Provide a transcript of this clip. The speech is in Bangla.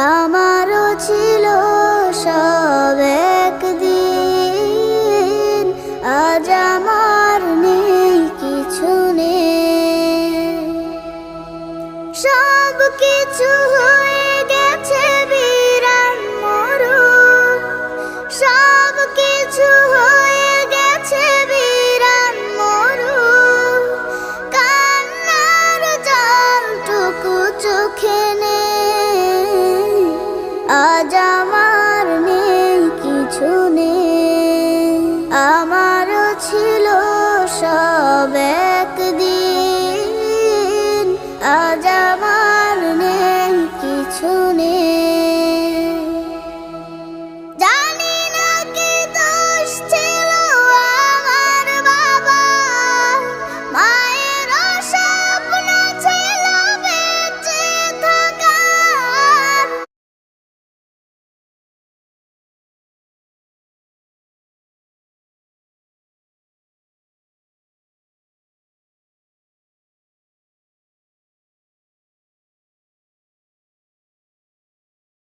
আমারও ছিল সব একদিন, আজ আমার নেই কিছু নেই। সব কিছু হয়ে গেছে বিরান মরুম, সব কিছু হয়ে গেছে বিরান মরুম। কান্নার জলটুকু চোখে নেই, আজ আমার